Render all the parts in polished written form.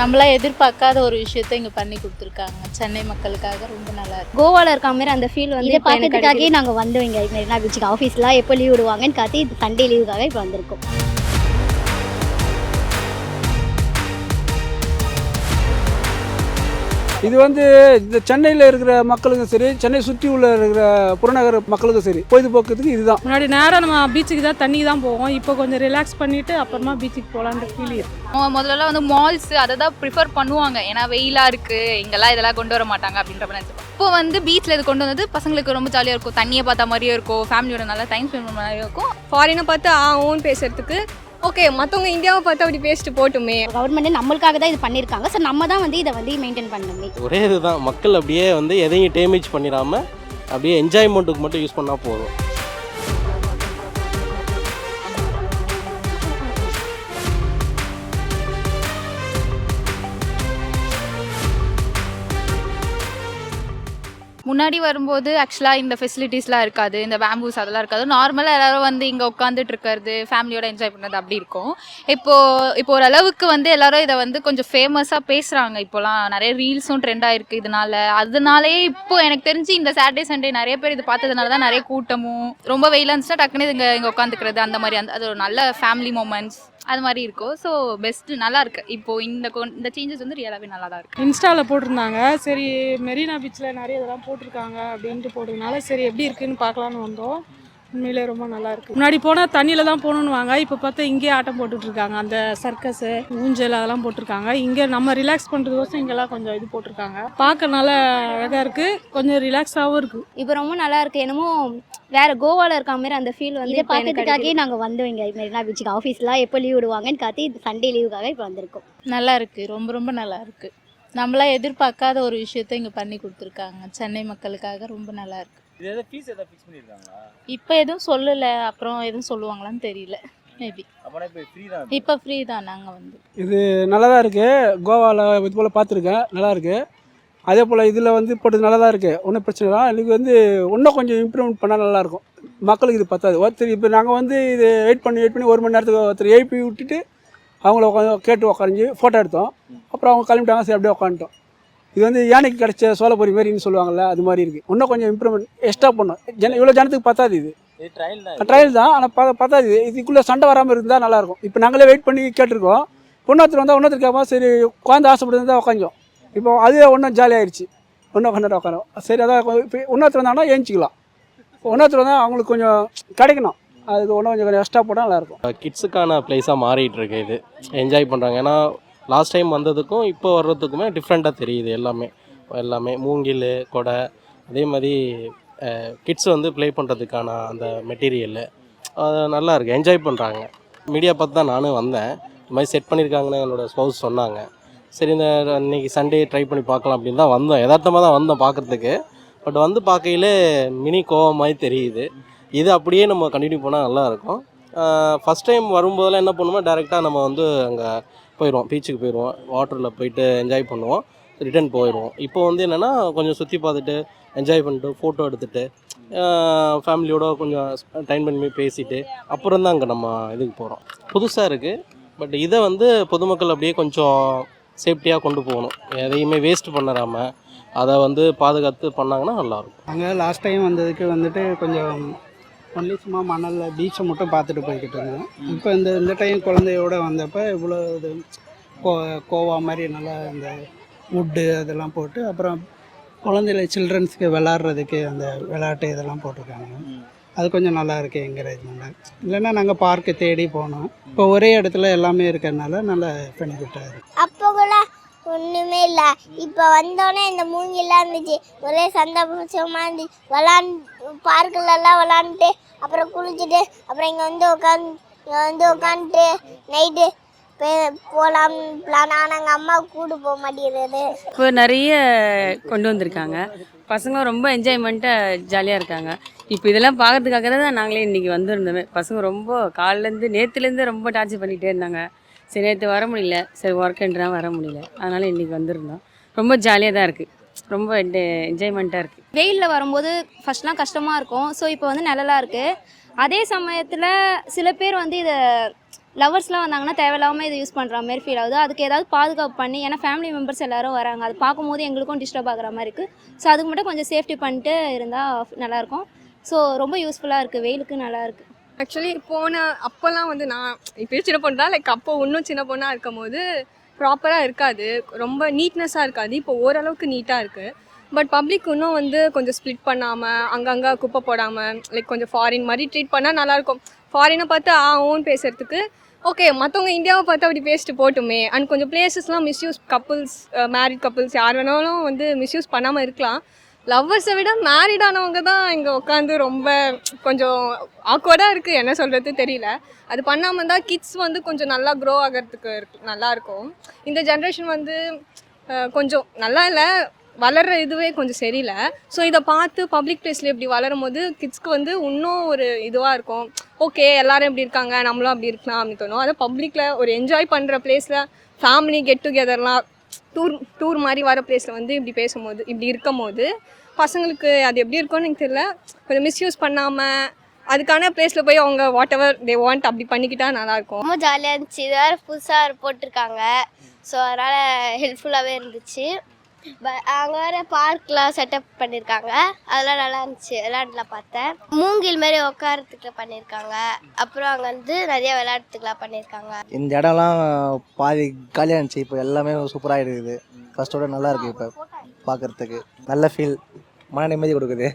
நம்மளா எதிர்பார்க்காத ஒரு விஷயத்தை இங்கே பண்ணி கொடுத்துருக்காங்க. சென்னை மக்களுக்காக ரொம்ப நல்லா இருக்கு. கோவாவில் இருக்க மாதிரி அந்த ஃபீல் வந்து இதை இப்போ பார்க்கறதுக்காகவே நாங்கள் வந்தோம். இங்கே மெரினா பீச்சுக்கு ஆஃபீஸ்லாம் எப்போ லீவ் விடுவாங்கன்னு காத்தி சண்டே லீவுக்காக இப்போ வந்திருக்கோம். இது வந்து இந்த சென்னையில் இருக்கிற மக்களுக்கும் சரி, சென்னை சுற்றி உள்ள இருக்கிற புறநகர் மக்களுக்கும் சரி, பொழுதுபோக்குறதுக்கு இதுதான். முன்னாடி நேரம் நம்ம பீச்சுக்கு தான் தண்ணி தான் போவோம். இப்போ கொஞ்சம் ரிலாக்ஸ் பண்ணிட்டு அப்புறமா பீச்சுக்கு போகலான்ற ஃபீல் இருக்கு. முதல்ல வந்து மால்ஸ் அதை தான் ப்ரிஃபர் பண்ணுவாங்க. ஏன்னா வெயிலாக இருக்குது, இங்கெல்லாம் இதெல்லாம் கொண்டு வர மாட்டாங்க அப்படின்ற மாதிரி நினச்சிப்போம். இப்போ வந்து பீச்சில் இது கொண்டு வந்தது பசங்களுக்கு ரொம்ப ஜாலியாக இருக்கும். தண்ணியை பார்த்த மாதிரியும் இருக்கும், ஃபேமிலியோட நல்லா டைம் ஸ்பெண்ட் பண்ண மாதிரியும் இருக்கும். ஃபாரினை பார்த்து ஓன் பேசுறதுக்கு ஓகே, மற்றவங்க இந்தியாவை பார்த்து அப்படி பேசிட்டு போட்டுமே. கவர்மெண்ட்டே நம்மளுக்காக தான் இது பண்ணியிருக்காங்க. ஸோ நம்ம தான் வந்து இதை வந்து மெயின்டைன் பண்ணணுமே. ஒரே இதுதான், மக்கள் அப்படியே வந்து எதையும் டேமேஜ் பண்ணிடாமல் அப்படியே என்ஜாய்மெண்ட்டுக்கு மட்டும் யூஸ் பண்ணால் போதும். முன்னாடி வரும்போது ஆக்சுவலாக இந்த ஃபெசிலிட்டிஸ்லாம் இருக்காது, இந்த பேம்பூஸ் அதெல்லாம் இருக்காது. நார்மலாக எல்லோரும் வந்து இங்கே உட்காந்துட்டு இருக்கிறது, ஃபேமிலியோட என்ஜாய் பண்ணுறது அப்படி இருக்கும். இப்போ ஓரளவுக்கு வந்து எல்லோரும் இதை வந்து கொஞ்சம் ஃபேமஸாக பேசுகிறாங்க. இப்போலாம் நிறைய ரீல்ஸும் ட்ரெண்டாக இருக்குது அதனாலே இப்போ எனக்கு தெரிஞ்சு இந்த சாட்டர்டே சண்டே நிறைய பேர் இது பார்த்ததுனால தான் நிறைய கூட்டமும், ரொம்ப வெயிலாக இருந்துச்சுன்னா டக்குன்னு இங்கே உட்காந்துக்கிறது அந்த மாதிரி அது ஒரு நல்ல ஃபேமிலி மூமெண்ட்ஸ் அது மாதிரி இருக்கும். ஸோ பெஸ்ட்டு நல்லா இருக்கு. இப்போ இந்த சேஞ்சஸ் வந்து ரியலாகவே நல்லா தான் இருக்குது. இன்ஸ்டாவில் போட்டிருந்தாங்க, சரி மெரினா பீச்சில் நிறைய இதெல்லாம் போட்டிருக்காங்க அப்படின்ட்டு போட்டதுனால சரி எப்படி இருக்குன்னு பார்க்கலான்னு வந்தோம். உண்மையிலே ரொம்ப நல்லா இருக்கு. முன்னாடி போனால் தண்ணியில் தான் போகணுன்னு வாங்க, இப்போ பார்த்தா இங்கேயே ஆட்டம் போட்டுட்ருக்காங்க. அந்த சர்க்கஸு ஊஞ்சல் அதெல்லாம் போட்டிருக்காங்க. இங்கே நம்ம ரிலாக்ஸ் பண்ணுறதுக்கோசம் இங்கெல்லாம் கொஞ்சம் இது போட்டிருக்காங்க. பார்க்க நல்லா அழகாக இருக்குது, கொஞ்சம் ரிலாக்ஸாகவும் இருக்குது. இப்போ ரொம்ப நல்லா இருக்குது. என்னமோ வேறு கோவாவில் இருக்க மாதிரி அந்த ஃபீல் வந்து இதை பார்க்கறதுக்காகவே நாங்கள் வந்தோம். இங்கே மெரினா பீச்சுக்கு ஆஃபீஸ்லாம் எப்போ லீவ் விடுவாங்கன்னு காத்தி சண்டே லீவுக்காக இப்போ வந்திருக்கோம். நல்லா இருக்குது, ரொம்ப ரொம்ப நல்லா இருக்குது. நம்மளா எதிர்பார்க்காத ஒரு விஷயத்தை இங்கே பண்ணி கொடுத்துருக்காங்க. சென்னை மக்களுக்காக ரொம்ப நல்லா இருக்கு. இப்போ எதுவும் சொல்லலை, அப்புறம் எதுவும் சொல்லுவாங்களான்னு தெரியல. மேபி இப்போ ஃப்ரீ தான். நாங்கள் வந்து இது நல்லா தான் இருக்குது. கோவாவில் இது போல் பார்த்துருக்கேன், நல்லா இருக்குது. அதே போல் இதில் வந்து போட்டது நல்லா தான் இருக்குது, ஒன்றும் பிரச்சனை இல்லை. எனக்கு வந்து இன்னும் கொஞ்சம் இம்ப்ரூவ்மெண்ட் பண்ணால் நல்லாயிருக்கும். மக்களுக்கு இது பத்தாது. ஒருத்தர் இப்போ நாங்கள் வந்து இது வெயிட் பண்ணி 1 மணி நேரத்துக்கு ஒருத்தர் எழுப்பி விட்டுட்டு அவங்கள கேட்டு உட்காந்து ஃபோட்டோ எடுத்தோம். அப்புறம் அவங்க கிளம்பிட்டாங்க, சரி அப்படியே உட்காந்துட்டோம். இது வந்து யானைக்கு கிடச்ச சோளப்பொரி மாரின்னு சொல்லுவாங்கள்ல, அது மாதிரி இருக்குது. இன்னும் கொஞ்சம் இம்ப்ரூவ்மெண்ட் எக்ஸ்ட்ரா பண்ணோம். இவ்வளோ ஜனத்துக்கு பத்தாது. இது ட்ரையல் தான், ஆனால் பத்தாது. இதுக்குள்ளே சண்டை வராமல் இருந்தால் நல்லாயிருக்கும். இப்போ நாங்களே வெயிட் பண்ணி கேட்டிருக்கோம். இன்னொருத்தர் வந்தால் இன்னொருத்தர் கேட்போம், சரி குழந்தை ஆசைப்பட்டு தான் உட்காந்தோம். இப்போ அதுவே இன்னும் ஜாலியாகிடுச்சு. இன்னும் கொஞ்சம் உட்காரோம், சரி அதான். இப்போ இன்னொருத்தர் வந்தாங்கன்னா ஏஞ்சிக்கலாம். இன்னொருத்தர் வந்தால் அவங்களுக்கு கொஞ்சம் கிடைக்கணும், அதுக்கு இன்னும் கொஞ்சம் எக்ஸ்ட்ரா போட்டால் நல்லாயிருக்கும். கிட்ஸுக்கான பிளேஸாக மாறிட்டு இருக்கு. இது என்ஜாய் பண்ணுறாங்க. ஏன்னா லாஸ்ட் டைம் வந்ததுக்கும் இப்போ வர்றதுக்குமே டிஃப்ரெண்ட்டாக தெரியுது. எல்லாமே மூங்கில் கொடை, அதே மாதிரி கிட்ஸ் வந்து ப்ளே பண்ணுறதுக்கான அந்த மெட்டீரியலு நல்லா இருக்குது, என்ஜாய் பண்ணுறாங்க. மீடியா பார்த்து தான் நானும் வந்தேன். இந்த மாதிரி செட் பண்ணியிருக்காங்கன்னு என்னோடய ஸ்பௌஸ் சொன்னாங்க. சரி இந்த இன்றைக்கி சண்டே ட்ரை பண்ணி பார்க்கலாம் அப்படின்னு தான் வந்தோம். யதார்த்தமாக தான் வந்தோம் பார்க்குறதுக்கு. பட் வந்து பார்க்கையில் மினி கோவா மாதிரி தெரியுது. இது அப்படியே நம்ம கண்டினியூ பண்ணால் நல்லாயிருக்கும். ஃபஸ்ட் டைம் வரும்போதெல்லாம் என்ன பண்ணுவோம், டேரெக்டாக நம்ம வந்து அங்கே போயிடுவோம், பீச்சுக்கு போயிடுவோம், வாட்டரில் போயிட்டு என்ஜாய் பண்ணுவோம், ரிட்டர்ன் போயிடுவோம். இப்போ வந்து என்னென்னா கொஞ்சம் சுற்றி பார்த்துட்டு என்ஜாய் பண்ணிட்டு ஃபோட்டோ எடுத்துகிட்டு ஃபேமிலியோட கொஞ்சம் டைம் பண்ணி பேசிவிட்டு அப்புறம் தான் அங்கே நம்ம இதுக்கு போகிறோம். புதுசாக இருக்குது. பட் இதை வந்து பொதுமக்கள் அப்படியே கொஞ்சம் சேஃப்டியாக கொண்டு போகணும். எதையுமே வேஸ்ட் பண்ணாமல் அதை வந்து பாதுகாத்து பண்ணாங்கன்னா நல்லாயிருக்கும். அங்கே லாஸ்ட் டைம் வந்ததுக்கு வந்துட்டு கொஞ்சம் ஒன்லி சும்மா மணலில் பீச்சை மட்டும் பார்த்துட்டு போய்கிட்டு இருந்தோம். இப்போ இந்த டைம் குழந்தையோடு வந்தப்போ இவ்வளோ இது கோவா மாதிரி நல்லா இந்த வுட்டு அதெல்லாம் போட்டு, அப்புறம் குழந்தைல சில்ட்ரன்ஸுக்கு விளாட்றதுக்கு அந்த விளையாட்டு இதெல்லாம் போட்டிருக்காங்க. அது கொஞ்சம் நல்லா இருக்குது என்கரேஜ்மெண்ட்டாக. இல்லைன்னா நாங்கள் பார்க்கு தேடி போனோம். இப்போ ஒரே இடத்துல எல்லாமே இருக்கிறதுனால நல்லா பெனிஃபிட்டாக இருக்குது. அப்போ கூட ஒன்றுமே இல்லை. இப்போ வந்தோடனே இந்த மூங்கிலாம் இருந்துச்சு, ஒரே சந்தோஷமாக இருந்துச்சு. பார்க்கிலலாம் விளாண்டுட்டு அப்புறம் குளிச்சுட்டு அப்புறம் இங்கே வந்து உட்காந்துட்டு நைட்டு போகலாம் பிளான். ஆனால் எங்கள் அம்மா கூட போக மாட்டேங்கிறது. இப்போ நிறைய கொண்டு வந்திருக்காங்க. பசங்க ரொம்ப என்ஜாய்மெண்ட்டாக ஜாலியாக இருக்காங்க. இப்போ இதெல்லாம் பார்க்கறதுக்காக தான் நாங்களே இன்றைக்கி வந்திருந்தோமே. பசங்க ரொம்ப நேற்றுலேருந்து ரொம்ப டார்ச்சர் பண்ணிகிட்டே இருந்தாங்க. சரி நேற்று வர முடியல, சரி ஒர்க்குன்றா வர முடியல, அதனால் இன்றைக்கி வந்திருந்தோம். ரொம்ப ஜாலியாக தான் இருக்குது, ரொம்ப என்ஜாய்மெண்ட்டாக இருக்குது. வெயிலில் வரும்போது ஃபஸ்ட்லாம் கஷ்டமாக இருக்கும். ஸோ இப்போ வந்து நிழலாக இருக்குது. அதே சமயத்தில் சில பேர் வந்து இதை லவர்ஸ்லாம் வந்தாங்கன்னா தேவையில்லாமல் இதை யூஸ் பண்ணுற மாதிரி ஃபீல் ஆகுது. அதுக்கு ஏதாவது பாதுகாப்பு பண்ணி, ஏன்னா ஃபேமிலி மெம்பர்ஸ் எல்லாரும் வராங்க, அது பார்க்கும்போது எங்களுக்கும் டிஸ்டர்ப் ஆகுற மாதிரி இருக்குது. ஸோ அதுக்கு மட்டும் கொஞ்சம் சேஃப்டி பண்ணிட்டு இருந்தால் நல்லாயிருக்கும். ஸோ ரொம்ப யூஸ்ஃபுல்லாக இருக்குது, வெயிலுக்கு நல்லாயிருக்கு. ஆக்சுவலி அப்போல்லாம் வந்து நான் இப்போ சின்ன பொண்ணு தான், லைக் அப்போ இன்னும் சின்ன பொண்ணாக இருக்கும் போது ப்ராப்பராக இருக்காது, ரொம்ப நீட்னஸாக இருக்காது. இப்போ ஓரளவுக்கு நீட்டாக இருக்குது. பட் பப்ளிக் இன்னும் வந்து கொஞ்சம் ஸ்ப்ளிட் பண்ணாமல், அங்கங்கே குப்பை போடாமல், லைக் கொஞ்சம் ஃபாரின் மாதிரி ட்ரீட் பண்ணால் நல்லாயிருக்கும். ஃபாரினை பார்த்து ஓன் பேசுகிறதுக்கு ஓகே, மற்றவங்க இந்தியாவை பார்த்து அப்படி பேசிட்டு போட்டுமே. அண்ட் கொஞ்சம் பிளேசஸ்லாம் மிஸ்யூஸ், கப்புள்ஸ், மேரிட் கப்புள்ஸ் யார் வேணாலும் வந்து மிஸ்யூஸ் பண்ணாமல் இருக்கலாம். லவ்வர்ஸை விட மேரிடானவங்க தான் இங்கே உட்காந்து ரொம்ப கொஞ்சம் ஆக்வர்டாக இருக்குது, என்ன சொல்கிறது தெரியல. அது பண்ணாமல் இருந்தால் கிட்ஸ் வந்து கொஞ்சம் நல்லா க்ரோ ஆகிறதுக்கு நல்லாயிருக்கும். இந்த ஜென்ரேஷன் வந்து கொஞ்சம் நல்லா இல்லை, வளர்கிற இதுவே கொஞ்சம் சரியில்லை. ஸோ இதை பார்த்து பப்ளிக் பிளேஸில் இப்படி வளரும் போது கிட்ஸ்க்கு வந்து இன்னும் ஒரு இதுவாக இருக்கும். ஓகே, எல்லோரும் எப்படி இருக்காங்க, நம்மளும் அப்படி இருக்கலாம் அப்படின்னு தோணும். அதை பப்ளிக்கில் ஒரு என்ஜாய் பண்ணுற பிளேஸில் ஃபேமிலி கெட் டுகெதர்லாம் டூர் மாதிரி வர பிளேஸில் வந்து இப்படி பேசும்போது, இப்படி இருக்கும் போது பசங்களுக்கு அது எப்படி இருக்கும்னு எனக்கு தெரியல. கொஞ்சம் மிஸ்யூஸ் பண்ணாமல் அதுக்கான பிளேஸில் போய் அவங்க வாட் எவர் தே வாண்ட் அப்படி பண்ணிக்கிட்டா நல்லாயிருக்கும். ரொம்ப ஜாலியாக இருந்துச்சு. இது வேறு புதுசாக போட்டிருக்காங்க, ஸோ அதனால் ஹெல்ப்ஃபுல்லாகவே இருந்துச்சு. அங்கே வேறு பார்க்லாம் செட்டப் பண்ணியிருக்காங்க, அதெல்லாம் நல்லா இருந்துச்சு, விளையாட்டுலாம் பார்த்தேன். மூங்கில் மாதிரி உட்காரத்துக்கு பண்ணியிருக்காங்க. அப்புறம் அங்கே வந்து நிறைய விளையாட்டுலாம் பண்ணியிருக்காங்க. இந்த இடம்லாம் பாதி காலியாக இருந்துச்சு, இப்போ எல்லாமே சூப்பராக இருக்குது. ஃபர்ஸ்ட்டோட நல்லா இருக்குது, இப்போ பார்க்குறதுக்கு நல்ல ஃபீல், மன நிம்மதி கொடுக்குது.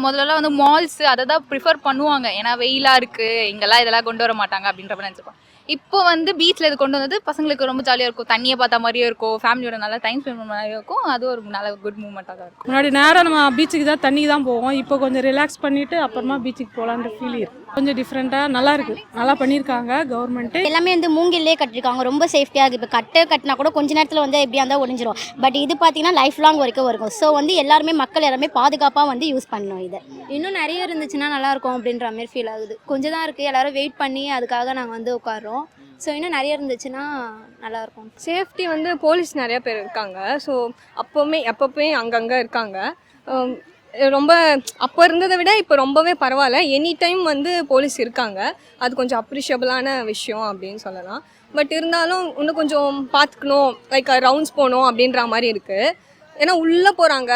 முதல்ல வந்து மால்ஸ் அதை தான் ப்ரிஃபர் பண்ணுவாங்க, ஏன்னா வெயிலாக இருக்குது, இங்கெல்லாம் இதெல்லாம் கொண்டு வர மாட்டாங்க அப்படின்ற மாதிரி நினச்சிருப்பாங்க. இப்போ வந்து பீச்சில் இது கொண்டு வந்தது பசங்களுக்கு ரொம்ப ஜாலியாக இருக்கும், தண்ணியை பார்த்த மாதிரியும் இருக்கும், ஃபேமிலியோட நல்லா டைம் ஸ்பெண்ட் பண்ண மாதிரியும் இருக்கும். அது ஒரு நல்ல குட் மூமெண்ட்டாக தான் இருக்கும். முன்னாடி நேராக நம்ம பீச்சுக்கு தான் தண்ணிக்கு தான் போவோம், இப்போ கொஞ்சம் ரிலாக்ஸ் பண்ணிவிட்டு அப்புறமா பீச்சுக்கு போகலான்ற ஃபீல் இருக்குது. கொஞ்சம் டிஃப்ரெண்ட்டாக நல்லா இருக்குது, நல்லா பண்ணியிருக்காங்க கவர்மெண்ட்டு. எல்லாமே வந்து மூங்கிலே கட்டிருக்காங்க, ரொம்ப சேஃப்டியாக இருக்குது. இப்போ கட்டினா கூட கொஞ்ச நேரத்தில் வந்து எப்படியா இருந்தால் ஒழிஞ்சிரும். பட் இது பார்த்தீங்கன்னா லைஃப் லாங் வரைக்கும் இருக்கும். ஸோ வந்து எல்லாருமே மக்கள் எல்லாருமே பாதுகாப்பாக வந்து யூஸ் பண்ணணும். இதை இன்னும் நிறைய இருந்துச்சுன்னா நல்லாயிருக்கும் அப்படின்ற மாதிரி ஃபீல் ஆகுது. கொஞ்சம் தான் இருக்குது, எல்லோரும் வெயிட் பண்ணி அதுக்காக நாங்கள் வந்து உட்காரோம். ஸோ இன்னும் நிறைய இருந்துச்சுன்னா நல்லாயிருக்கும். சேஃப்டி வந்து போலீஸ் நிறையா பேர் இருக்காங்க. ஸோ எப்போவுமே அங்கங்கே இருக்காங்க. ரொம்ப அப்போ இருந்ததை விட இப்போ ரொம்பவே பரவாயில்ல. எனி டைம் வந்து போலீஸ் இருக்காங்க, அது கொஞ்சம் அப்ரிஷியபிளான விஷயம் அப்படின்னு சொல்லலாம். பட் இருந்தாலும் இன்னும் கொஞ்சம் பார்த்துக்கணும், லைக் ரவுண்ட்ஸ் போகணும் அப்படின்ற மாதிரி இருக்குது. ஏன்னா உள்ளே போகிறாங்க,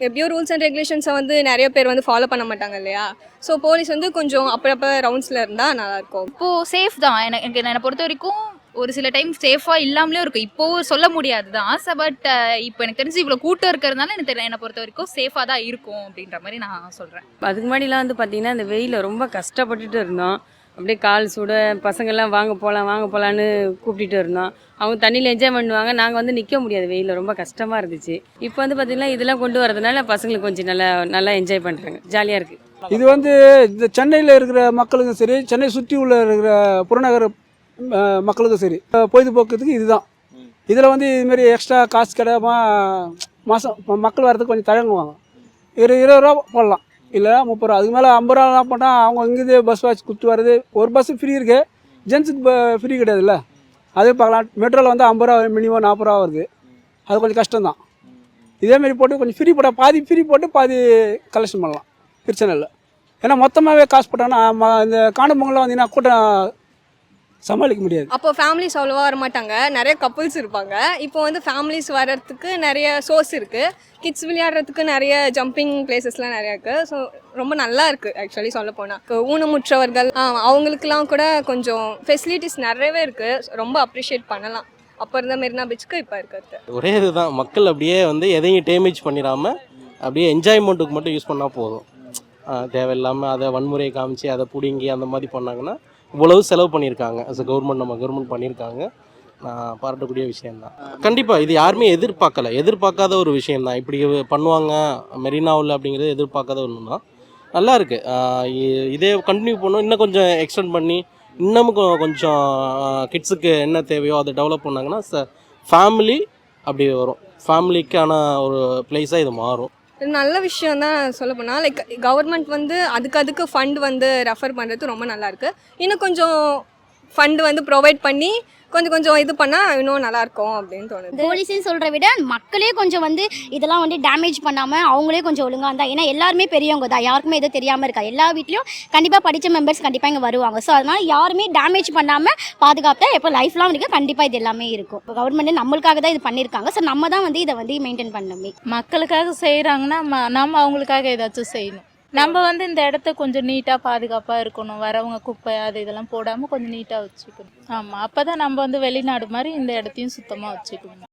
எப்படியோ ரூல்ஸ் அண்ட் ரெகுலேஷன்ஸை வந்து நிறைய பேர் வந்து ஃபாலோ பண்ண மாட்டாங்க இல்லையா. ஸோ போலீஸ் வந்து கொஞ்சம் அப்பப்போ ரவுண்ட்ஸில் இருந்தால் நல்லாயிருக்கும். இப்போது சேஃப் தான், என்னை பொறுத்த வரைக்கும் ஒரு சில டைம் சேஃபாக இல்லாமலே இருக்கும். இப்போது சொல்ல முடியாது தான், பட் இப்போ எனக்கு தெரிஞ்சு இவ்வளோ கூட்டம் இருக்கிறதுனால எனக்கு தெரியல, என்னை பொறுத்த வரைக்கும் சேஃபாக தான் இருக்கும் அப்படின்ற மாதிரி நான் சொல்கிறேன். அதுக்கு முன்னாடிலாம் வந்து பார்த்திங்கன்னா இந்த வெயிலில் ரொம்ப கஷ்டப்பட்டுட்டு இருந்தோம். அப்படியே கால் சூட பசங்கள்லாம் வாங்க போகலான்னு கூப்பிட்டுட்டு இருந்தோம். அவங்க தண்ணியில் என்ஜாய் பண்ணுவாங்க, நாங்கள் வந்து நிற்க முடியாது, வெயிலில் ரொம்ப கஷ்டமாக இருந்துச்சு. இப்போ வந்து பார்த்திங்கன்னா இதெல்லாம் கொண்டு வரதுனால பசங்களுக்கு கொஞ்சம் நல்லா என்ஜாய் பண்ணுறாங்க, ஜாலியாக இருக்குது. இது வந்து இந்த சென்னையில் இருக்கிற மக்களுக்கும் சரி, சென்னை சுற்றி உள்ள இருக்கிற புறநகர் மக்களுக்கும் சரி, பொழுதுபோக்குறதுக்கு இதுதான். இதில் வந்து இதுமாரி எக்ஸ்ட்ரா காசு கிடையாமல் மாதம் மக்கள் வரதுக்கு கொஞ்சம் தயங்குவாங்க. 20 ரூபா போடலாம், இல்லை 30 ரூபா, அதுக்கு மேலே 50 ரூபாலாம் போட்டால் அவங்க இங்கேருந்து பஸ் வாட்ச் கொடுத்து வர்றது. ஒரு பஸ்ஸு ஃப்ரீ இருக்குது, ஜென்ஸுக்கு ஃப்ரீ கிடையாதுல்ல, அதே பார்க்கலாம். மெட்ரோவில் வந்து 50 ரூபா மினிமம் 40 ரூபா வருது, அது கொஞ்சம் கஷ்டம்தான். இதேமாரி போட்டு கொஞ்சம் ஃப்ரீ போட்டால் பாதி ஃப்ரீ போட்டு பாதி கலெக்ஷன் பண்ணலாம், பிரச்சனை இல்லை. ஏன்னா மொத்தமாகவே காசு போட்டாங்கன்னா இந்த காணும் பொங்கலாம் வந்தீங்கன்னா கூட்டம் சமாளிக்க முடியாது. அப்போ ஃபேமிலிஸ் அவ்வளோவா வரமாட்டாங்க, நிறைய கப்புள்ஸ் இருப்பாங்க. இப்போ வந்து ஃபேமிலிஸ் வர்றதுக்கு நிறைய சோர்ஸ் இருக்குது, கிட்ஸ் விளையாடுறதுக்கு நிறைய ஜம்பிங் பிளேசஸ்லாம் நிறையா இருக்குது. ஸோ ரொம்ப நல்லா இருக்குது ஆக்சுவலி சொல்ல போனால். ஊனமுற்றவர்கள் அவங்களுக்குலாம் கூட கொஞ்சம் ஃபெசிலிட்டிஸ் நிறையவே இருக்குது, ரொம்ப அப்ரிஷியேட் பண்ணலாம். அப்போ இருந்த மெரினா பீச்சுக்கு இப்போ இருக்கிறது ஒரே இதுதான், மக்கள் அப்படியே வந்து எதையும் டேமேஜ் பண்ணிடாமல் அப்படியே என்ஜாய்மெண்ட்டுக்கு மட்டும் யூஸ் பண்ணால் போதும். தேவையில்லாமல் அதை வன்முறையை காமிச்சு அதை பிடுங்கி அந்த மாதிரி பண்ணாங்கன்னா இவ்வளவு செலவு பண்ணியிருக்காங்க. அஸ் அ கவர்மெண்ட் நம்ம கவர்மெண்ட் பண்ணியிருக்காங்க, நான் பாராட்டக்கூடிய விஷயந்தான். கண்டிப்பாக இது யாருமே எதிர்பார்க்காத ஒரு விஷயந்தான். இப்படி பண்ணுவாங்க மெரினாவில் அப்படிங்கிறது எதிர்பார்க்காத ஒன்று தான். நல்லா இருக்குது. இதே கண்டினியூ பண்ணணும், இன்னும் கொஞ்சம் எக்ஸ்டெண்ட் பண்ணி இன்னமும் கொஞ்சம் கிட்ஸுக்கு என்ன தேவையோ அதை டெவலப் பண்ணாங்கன்னா ஃபேமிலி அப்படி வரும், ஃபேமிலிக்கான ஒரு பிளேஸாக இது மாறும். நல்ல விஷயம் தான் சொல்ல போனால். லைக் கவர்மெண்ட் வந்து அதுக்கு ஃபண்ட் வந்து ரெஃபர் பண்ணுறது ரொம்ப நல்லாயிருக்கு. இன்னும் கொஞ்சம் ஃபண்டு வந்து ப்ரொவைட் பண்ணி கொஞ்சம் இது பண்ணால் இன்னும் நல்லாயிருக்கும் அப்படின்னு தோணுது. போலீஸ்ன்னு சொல்கிறத விட மக்களே கொஞ்சம் வந்து இதெல்லாம் வந்து டேமேஜ் பண்ணாமல் அவங்களே கொஞ்சம் ஒழுங்காக இருந்தால், ஏன்னா எல்லாருமே பெரியவங்க தான், யாருக்குமே எதுவும் தெரியாமல் இருக்கா. எல்லா வீட்லேயும் கண்டிப்பாக படித்த மெம்பர்ஸ் கண்டிப்பாக இங்கே வருவாங்க. ஸோ அதனால் யாருமே டேமேஜ் பண்ணாமல் பாதுகாப்பாக எப்போ லைஃப்லாம் வரைக்கும் கண்டிப்பாக இது எல்லாமே இருக்கும். இப்போ கவர்மெண்ட்டே நம்மளுக்காக தான் இது பண்ணியிருக்காங்க. ஸோ நம்ம தான் வந்து இதை வந்து மெயின்டைன் பண்ணணுமே. மக்களுக்காக செய்கிறாங்கன்னா நம்ம அவங்களுக்காக ஏதாச்சும் செய்யணும். நம்ம வந்து இந்த இடத்த கொஞ்சம் நீட்டாக பாதுகாப்பாக இருக்கணும். வரவங்க குப்பை அது இதெல்லாம் போடாமல் கொஞ்சம் நீட்டாக வச்சுக்கணும். ஆமாம், அப்போ தான் நம்ம வந்து வெளிநாடு மாதிரி இந்த இடத்தையும் சுத்தமாக வச்சுக்கணும்.